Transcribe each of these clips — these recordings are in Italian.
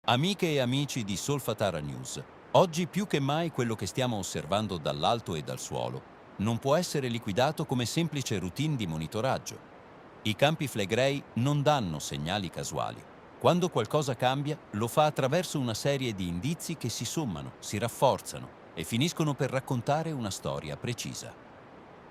Amiche e amici di Solfatara News, oggi più che mai quello che stiamo osservando dall'alto e dal suolo non può essere liquidato come semplice routine di monitoraggio. I campi flegrei non danno segnali casuali. Quando qualcosa cambia, lo fa attraverso una serie di indizi che si sommano, si rafforzano e finiscono per raccontare una storia precisa.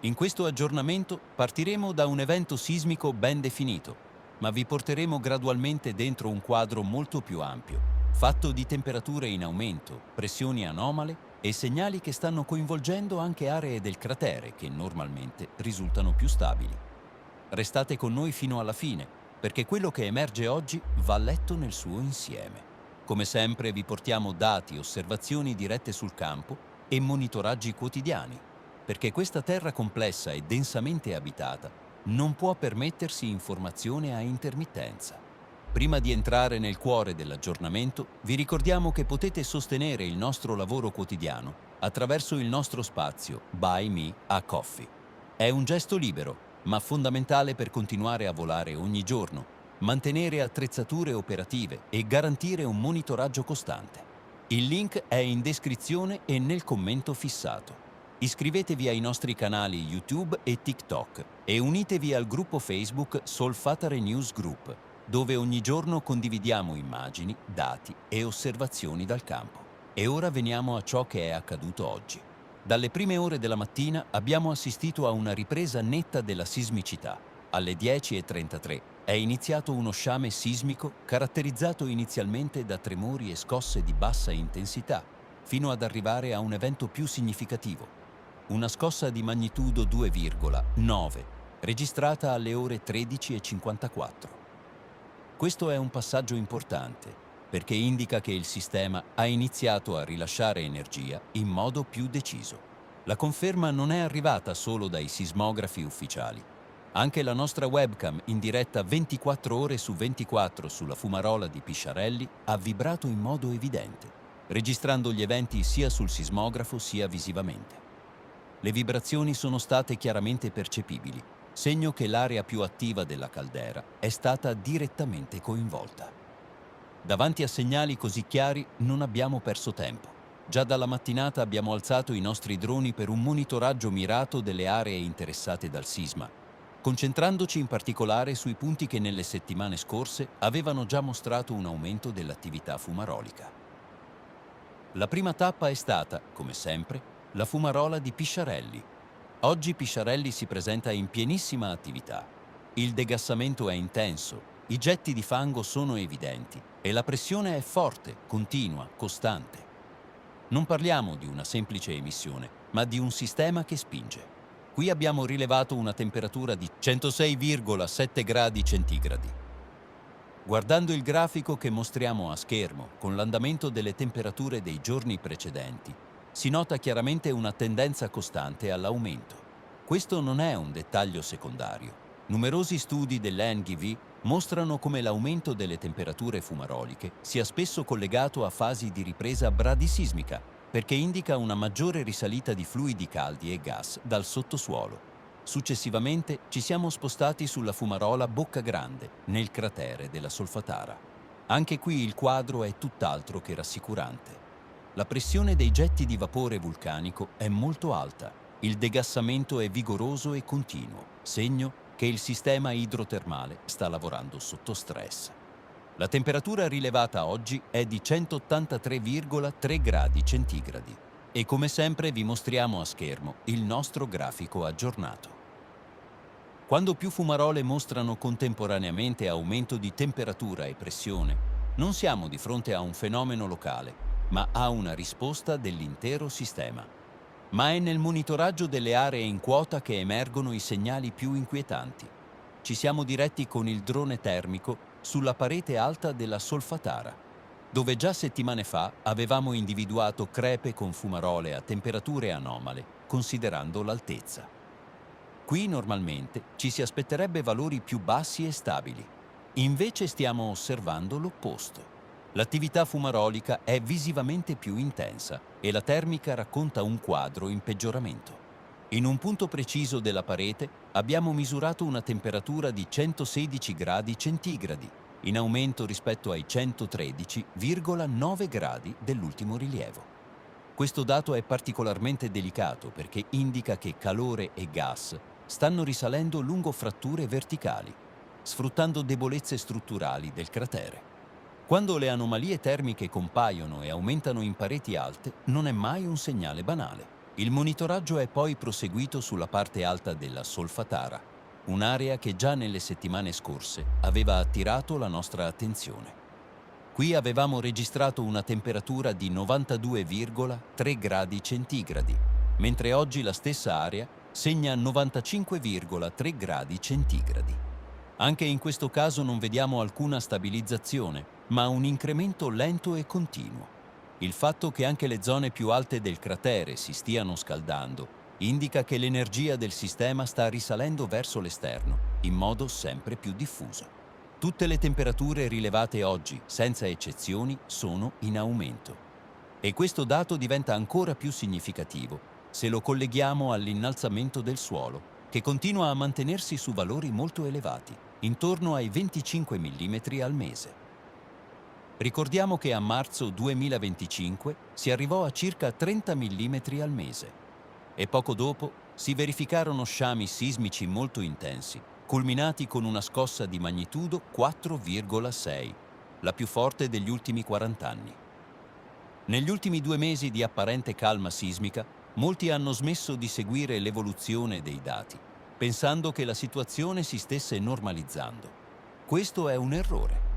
In questo aggiornamento partiremo da un evento sismico ben definito, ma vi porteremo gradualmente dentro un quadro molto più ampio, fatto di temperature in aumento, pressioni anomale e segnali che stanno coinvolgendo anche aree del cratere che normalmente risultano più stabili. Restate con noi fino alla fine, perché quello che emerge oggi va letto nel suo insieme. Come sempre vi portiamo dati, osservazioni dirette sul campo e monitoraggi quotidiani, perché questa terra complessa e densamente abitata non può permettersi informazione a intermittenza. Prima di entrare nel cuore dell'aggiornamento, vi ricordiamo che potete sostenere il nostro lavoro quotidiano attraverso il nostro spazio Buy Me a Coffee. È un gesto libero, ma fondamentale per continuare a volare ogni giorno, mantenere attrezzature operative e garantire un monitoraggio costante. Il link è in descrizione e nel commento fissato. Iscrivetevi ai nostri canali YouTube e TikTok e unitevi al gruppo Facebook Solfatare News Group, dove ogni giorno condividiamo immagini, dati e osservazioni dal campo. E ora veniamo a ciò che è accaduto oggi. Dalle prime ore della mattina abbiamo assistito a una ripresa netta della sismicità. Alle 10:33 è iniziato uno sciame sismico caratterizzato inizialmente da tremori e scosse di bassa intensità, fino ad arrivare a un evento più significativo. Una scossa di magnitudo 2,9, registrata alle ore 13:54. Questo è un passaggio importante, perché indica che il sistema ha iniziato a rilasciare energia in modo più deciso. La conferma non è arrivata solo dai sismografi ufficiali. Anche la nostra webcam in diretta 24 ore su 24 sulla fumarola di Pisciarelli ha vibrato in modo evidente, registrando gli eventi sia sul sismografo sia visivamente. Le vibrazioni sono state chiaramente percepibili, segno che l'area più attiva della caldera è stata direttamente coinvolta. Davanti a segnali così chiari non abbiamo perso tempo. Già dalla mattinata abbiamo alzato i nostri droni per un monitoraggio mirato delle aree interessate dal sisma, concentrandoci in particolare sui punti che nelle settimane scorse avevano già mostrato un aumento dell'attività fumarolica. La prima tappa è stata, come sempre, la fumarola di Pisciarelli. Oggi Pisciarelli si presenta in pienissima attività. Il degassamento è intenso, i getti di fango sono evidenti e la pressione è forte, continua, costante. Non parliamo di una semplice emissione, ma di un sistema che spinge. Qui abbiamo rilevato una temperatura di 106,7 gradi centigradi. Guardando il grafico che mostriamo a schermo con l'andamento delle temperature dei giorni precedenti, si nota chiaramente una tendenza costante all'aumento. Questo non è un dettaglio secondario. Numerosi studi dell'NGV mostrano come l'aumento delle temperature fumaroliche sia spesso collegato a fasi di ripresa bradisismica, perché indica una maggiore risalita di fluidi caldi e gas dal sottosuolo. Successivamente ci siamo spostati sulla fumarola Bocca Grande, nel cratere della Solfatara. Anche qui il quadro è tutt'altro che rassicurante. La pressione dei getti di vapore vulcanico è molto alta, il degassamento è vigoroso e continuo, segno che il sistema idrotermale sta lavorando sotto stress. La temperatura rilevata oggi è di 183,3 gradi centigradi e come sempre vi mostriamo a schermo il nostro grafico aggiornato. Quando più fumarole mostrano contemporaneamente aumento di temperatura e pressione, non siamo di fronte a un fenomeno locale, ma a una risposta dell'intero sistema. Ma è nel monitoraggio delle aree in quota che emergono i segnali più inquietanti. Ci siamo diretti con il drone termico sulla parete alta della Solfatara, dove già settimane fa avevamo individuato crepe con fumarole a temperature anomale, considerando l'altezza. Qui normalmente ci si aspetterebbe valori più bassi e stabili. Invece stiamo osservando l'opposto. L'attività fumarolica è visivamente più intensa e la termica racconta un quadro in peggioramento. In un punto preciso della parete abbiamo misurato una temperatura di 116 gradi centigradi. in aumento rispetto ai 113,9 gradi dell'ultimo rilievo. Questo dato è particolarmente delicato perché indica che calore e gas stanno risalendo lungo fratture verticali, sfruttando debolezze strutturali del cratere. Quando le anomalie termiche compaiono e aumentano in pareti alte, non è mai un segnale banale. Il monitoraggio è poi proseguito sulla parte alta della Solfatara, un'area che già nelle settimane scorse aveva attirato la nostra attenzione. Qui avevamo registrato una temperatura di 92,3 gradi centigradi, mentre oggi la stessa area segna 95,3 gradi centigradi. Anche in questo caso non vediamo alcuna stabilizzazione, ma un incremento lento e continuo. Il fatto che anche le zone più alte del cratere si stiano scaldando indica che l'energia del sistema sta risalendo verso l'esterno in modo sempre più diffuso. Tutte le temperature rilevate oggi, senza eccezioni, sono in aumento. E questo dato diventa ancora più significativo se lo colleghiamo all'innalzamento del suolo, che continua a mantenersi su valori molto elevati, intorno ai 25 mm al mese. Ricordiamo che a marzo 2025 si arrivò a circa 30 mm al mese e poco dopo si verificarono sciami sismici molto intensi, culminati con una scossa di magnitudo 4,6, la più forte degli ultimi 40 anni. Negli ultimi 2 mesi di apparente calma sismica, molti hanno smesso di seguire l'evoluzione dei dati, pensando che la situazione si stesse normalizzando. Questo è un errore.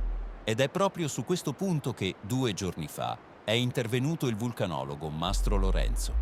Ed è proprio su questo punto che, 2 giorni fa, è intervenuto il vulcanologo Mastro Lorenzo.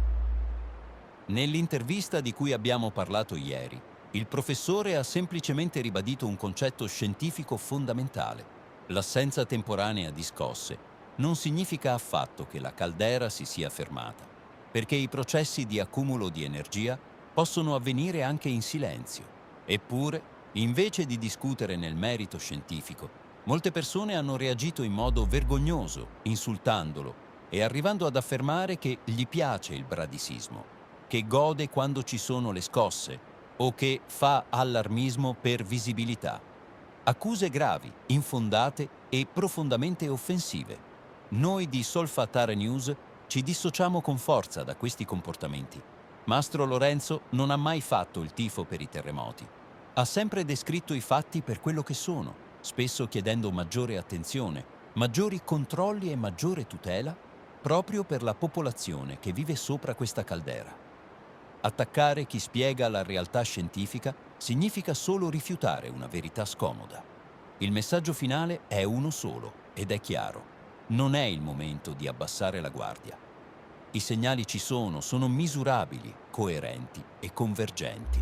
Nell'intervista di cui abbiamo parlato ieri, il professore ha semplicemente ribadito un concetto scientifico fondamentale. L'assenza temporanea di scosse non significa affatto che la caldera si sia fermata, perché i processi di accumulo di energia possono avvenire anche in silenzio. Eppure, invece di discutere nel merito scientifico, molte persone hanno reagito in modo vergognoso, insultandolo e arrivando ad affermare che gli piace il bradisismo, che gode quando ci sono le scosse o che fa allarmismo per visibilità. Accuse gravi, infondate e profondamente offensive. Noi di Solfatara News ci dissociamo con forza da questi comportamenti. Mastro Lorenzo non ha mai fatto il tifo per i terremoti. Ha sempre descritto i fatti per quello che sono, spesso chiedendo maggiore attenzione, maggiori controlli e maggiore tutela proprio per la popolazione che vive sopra questa caldera. Attaccare chi spiega la realtà scientifica significa solo rifiutare una verità scomoda. Il messaggio finale è uno solo ed è chiaro. Non è il momento di abbassare la guardia. I segnali ci sono misurabili, coerenti e convergenti.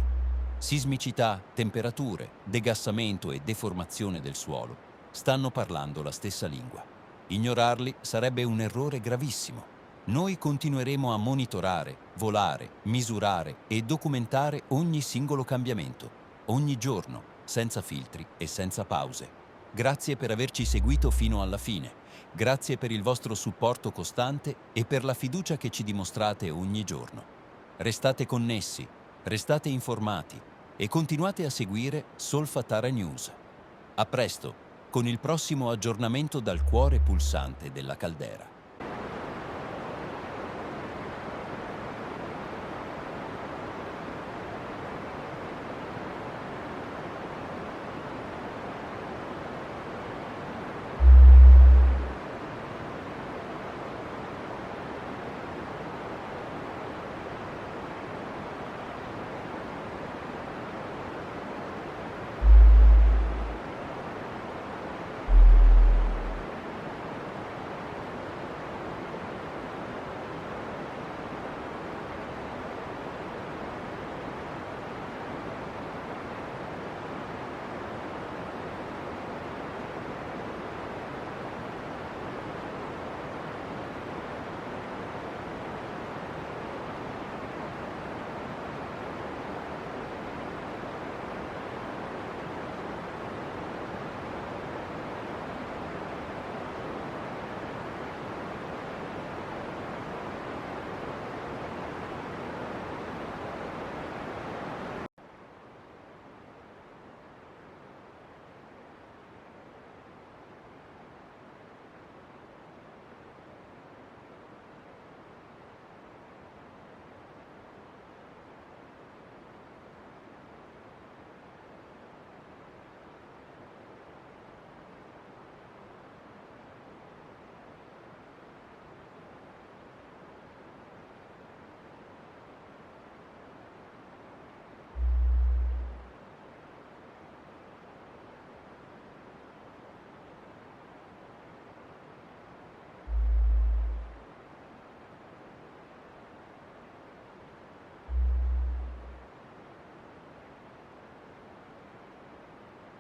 Sismicità, temperature, degassamento e deformazione del suolo stanno parlando la stessa lingua. Ignorarli sarebbe un errore gravissimo. Noi continueremo a monitorare, volare, misurare e documentare ogni singolo cambiamento, ogni giorno, senza filtri e senza pause. Grazie per averci seguito fino alla fine. Grazie per il vostro supporto costante e per la fiducia che ci dimostrate ogni giorno. Restate connessi, restate informati e continuate a seguire Solfatara News. A presto, con il prossimo aggiornamento dal cuore pulsante della caldera.